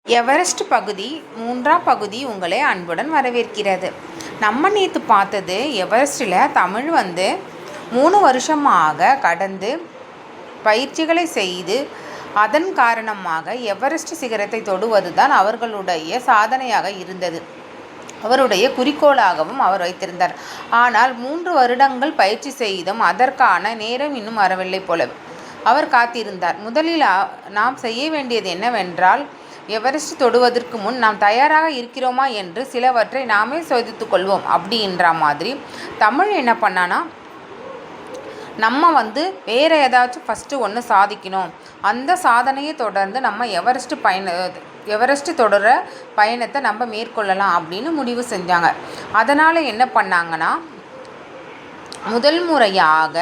Everest பகுதி 3ஆம் பகுதி உங்களை அன்புடன் வரவேற்கிறது. நம்ம நேற்று பார்த்தது எவரெஸ்ட்டில் தமிழ் 3 வருஷமாக கடந்து பயிற்சிகளை செய்து அதன் காரணமாக எவரெஸ்ட் சிகரத்தை தொடுவது தான் அவர்களுடைய சாதனையாக இருந்தது. அவருடைய குறிக்கோளாகவும் அவர் வைத்திருந்தார். ஆனால் 3 வருடங்கள் பயிற்சி செய்தும் அதற்கான நேரம் இன்னும் வரவில்லை போல அவர் காத்திருந்தார். முதலில் நாம் செய்ய வேண்டியது என்னவென்றால், எவரெஸ்ட் தொடுவதற்கு முன் நாம் தயாராக இருக்கிறோமா என்று சிலவற்றை நாமே சோதித்து கொள்வோம் அப்படின்ற மாதிரி தமிழ் என்ன பண்ணான்னா, நம்ம வேறு ஏதாச்சும் ஃபஸ்ட்டு ஒன்று சாதிக்கணும், அந்த சாதனையை தொடர்ந்து நம்ம எவரெஸ்ட் தொடர பயணத்தை நம்ம மேற்கொள்ளலாம் அப்படின்னு முடிவு செஞ்சாங்க. அதனால் என்ன பண்ணாங்கன்னா, முதல் முறையாக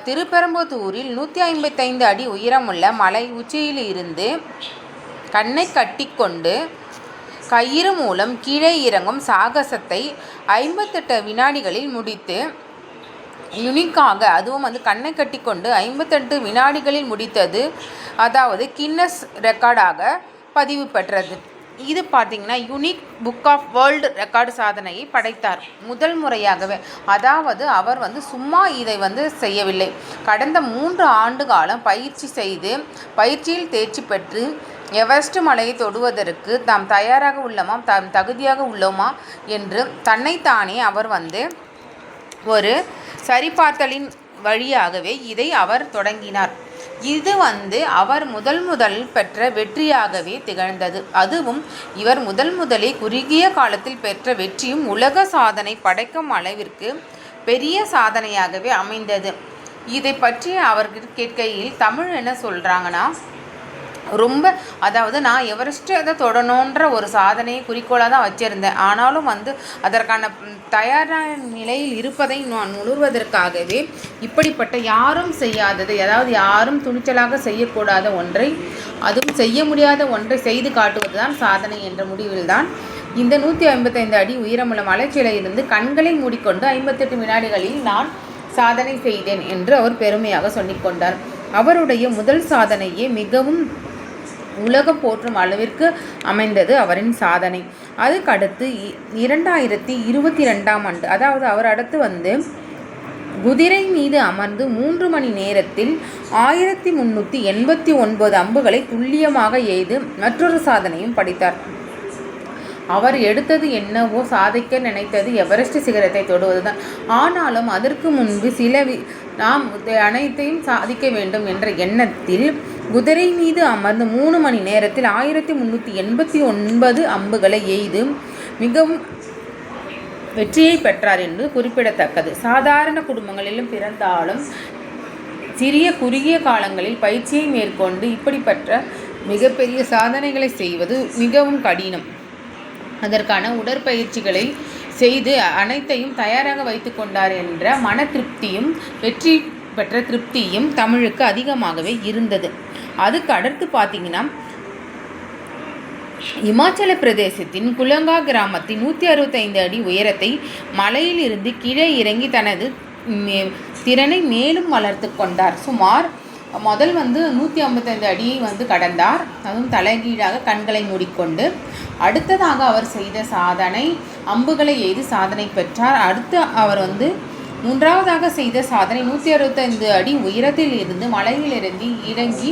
திருப்பெரும்புதூரில் 155 அடி உயரமுள்ள மலை உச்சியிலிருந்து கண்ணை கட்டிக்கொண்டு கயிறு மூலம் கீழே இறங்கும் சாகசத்தை 58 வினாடிகளில் முடித்து யுனிக்காக, அதுவும் கண்ணை கட்டிக்கொண்டு 58 வினாடிகளில் முடித்தது, அதாவது கின்னஸ் ரெக்கார்டாக பதிவு பெற்றது. இது பார்த்திங்கன்னா unique book of world record சாதனையை படைத்தார் முதல் முறையாகவே. அதாவது அவர் சும்மா இதை செய்யவில்லை. கடந்த 3 ஆண்டு காலம் பயிற்சி செய்து பயிற்சியில் தேர்ச்சி பெற்று எவரெஸ்ட் மலையை தொடுவதற்கு தாம் தயாராக உள்ளோமா, தாம் தகுதியாக உள்ளோமா என்று தன்னைத்தானே அவர் ஒரு சரிபார்த்தலின் வழியாகவே இதை அவர் தொடங்கினார். இது அவர் முதல் பெற்ற வெற்றியாகவே திகழ்ந்தது. அதுவும் இவர் முதலே குறுகிய காலத்தில் பெற்ற வெற்றியும் உலக சாதனை படைக்கும் அளவிற்கு பெரிய சாதனையாகவே அமைந்தது. இதை பற்றி அவர்கள் கேட்கையில் தமிழ் என்ன சொல்கிறாங்கன்னா, அதாவது நான் எவரெஸ்ட்டை தொடணுன்ற ஒரு சாதனையை குறிக்கோளாக தான் வச்சுருந்தேன். ஆனாலும் அதற்கான தயாரான நிலையில் இருப்பதை நான் உணர்வதற்காகவே இப்படிப்பட்ட யாரும் செய்யாததை, அதாவது யாரும் துணிச்சலாக செய்யக்கூடாத ஒன்றை, அதுவும் செய்ய முடியாத ஒன்றை செய்து காட்டுவது தான் சாதனை என்ற முடிவில்தான் இந்த 155 அடி உயரமுள்ள மலைச்சிலையிலிருந்து கண்களை மூடிக்கொண்டு 58 வினாடிகளில் நான் சாதனை செய்தேன் என்று அவர் பெருமையாக சொல்லிக்கொண்டார். அவருடைய முதல் சாதனையே மிகவும் உலகம் போற்றும் அளவிற்கு அமைந்தது அவரின் சாதனை. அதுக்கடுத்து 2022ஆம் ஆண்டு, அதாவது அவர் அடுத்து குதிரை மீது அமர்ந்து 3 மணி நேரத்தில் 1389 அம்புகளை துல்லியமாக எய்து மற்றொரு சாதனையும் படைத்தார். அவர் எடுத்தது என்னவோ, சாதிக்க நினைத்தது எவரெஸ்ட் சிகரத்தை தொடுவதுதான். ஆனாலும் அதற்கு முன்பு நாம் அனைத்தையும் சாதிக்க வேண்டும் என்ற எண்ணத்தில் குதிரை மீது அமர்ந்து 3 மணி நேரத்தில் 1389 அம்புகளை எய்து மிகவும் வெற்றியை பெற்றார் என்று குறிப்பிடத்தக்கது. சாதாரண குடும்பங்களிலும் பிறந்தாலும் சிறிய குறுகிய காலங்களில் பயிற்சியை மேற்கொண்டு இப்படிப்பட்ட மிகப்பெரிய சாதனைகளை செய்வது மிகவும் கடினம். அதற்கான உடற்பயிற்சிகளை செய்து அனைத்தையும் தயாராக வைத்து கொண்டார் என்ற மன திருப்தியும் வெற்றி பெற்ற திருப்தியும் தமிழுக்கு அதிகமாகவே இருந்தது. அதுக்கு அடுத்து பார்த்திங்கன்னா, இமாச்சல பிரதேசத்தின் குலங்கா கிராமத்தின் 165 அடி உயரத்தை மலையில் இருந்து கீழே இறங்கி தனது திறனை மேலும் வளர்த்து கொண்டார். சுமார் முதல் 155 அடியை கடந்தார், அதுவும் தலைகீழாக கண்களை மூடிக்கொண்டு. அடுத்ததாக அவர் செய்த சாதனை அம்புகளை எய்து சாதனை பெற்றார். அடுத்து அவர் 3ஆவதாக செய்த சாதனை 165 அடி உயரத்தில் இருந்து மலையில் இறங்கி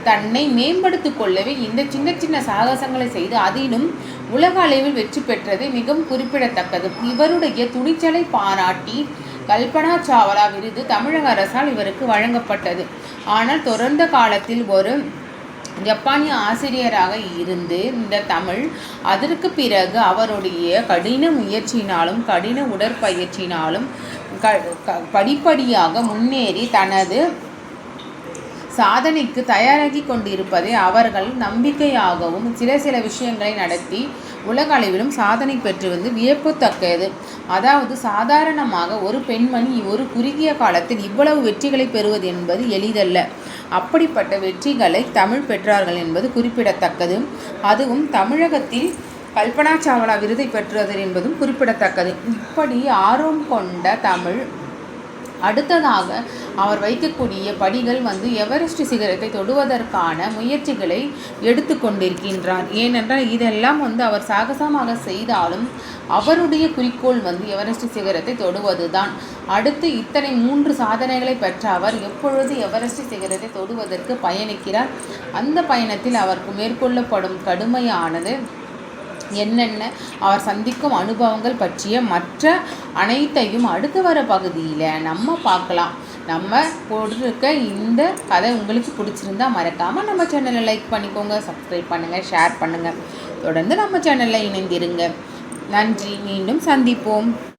தன்னை மேம்படுத்தி கொள்ளவே இந்த சின்ன சின்ன சாகசங்களை செய்து அதிலும் உலக அளவில் வெற்றி பெற்றது மிகவும் குறிப்பிடத்தக்கது. இவருடைய துணிச்சலை பாராட்டி கல்பனா சாவ்லா விருது தமிழக அரசால் இவருக்கு வழங்கப்பட்டது. ஆனால் தொடர்ந்த காலத்தில் ஒரு ஜப்பானிய ஆசிரியராக இருந்து இந்த தமிழ் அதற்கு பிறகு அவருடைய கடின முயற்சியினாலும் கடின உடற்பயிற்சியினாலும் படிப்படியாக முன்னேறி தனது சாதனைக்கு தயாராகி கொண்டிருப்பதை அவர்கள் நம்பிக்கையாகவும் சில விஷயங்களை நடத்தி உலக அளவிலும் சாதனை பெற்று வியப்புத்தக்கது. அதாவது சாதாரணமாக ஒரு பெண்மணி ஒரு குறுகிய காலத்தில் இவ்வளவு வெற்றிகளை பெறுவது என்பது எளிதல்ல. அப்படிப்பட்ட வெற்றிகளை தமிழ் பெற்றார்கள் என்பது குறிப்பிடத்தக்கது. அதுவும் தமிழகத்தில் கல்பனா சாவ்லா விருதை பெற்றது என்பதும் குறிப்பிடத்தக்கது. இப்படி ஆர்வம் கொண்ட தமிழ் அடுத்ததாக அவர் வைக்கக்கூடிய படிகள் எவரெஸ்ட் சிகரத்தை தொடுவதற்கான முயற்சிகளை எடுத்து கொண்டிருக்கின்றார். ஏனென்றால் இதெல்லாம் அவர் சாகசமாக செய்தாலும் அவருடைய குறிக்கோள் எவரெஸ்ட் சிகரத்தை தொடுவதுதான். அடுத்து இத்தனை 3 சாதனைகளை பெற்ற அவர் எப்பொழுது எவரெஸ்ட் சிகரத்தை தொடுவதற்கு பயணிக்கிறார். அந்த பயணத்தில் அவருக்கு மேற்கொள்ளப்படும் கடுமையானது என்னென்ன, அவர் சந்திக்கும் அனுபவங்கள் பற்றிய மற்ற அனைத்தையும் அடுத்து வர பகுதியில் நம்ம பார்க்கலாம். நம்ம போட்டிருக்க இந்த கதை உங்களுக்கு பிடிச்சிருந்தா மறக்காமல் நம்ம சேனலை லைக் பண்ணிக்கோங்க, சப்ஸ்கிரைப் பண்ணுங்கள், ஷேர் பண்ணுங்கள். தொடர்ந்து நம்ம சேனலில் இணைந்திருங்க. நன்றி. மீண்டும் சந்திப்போம்.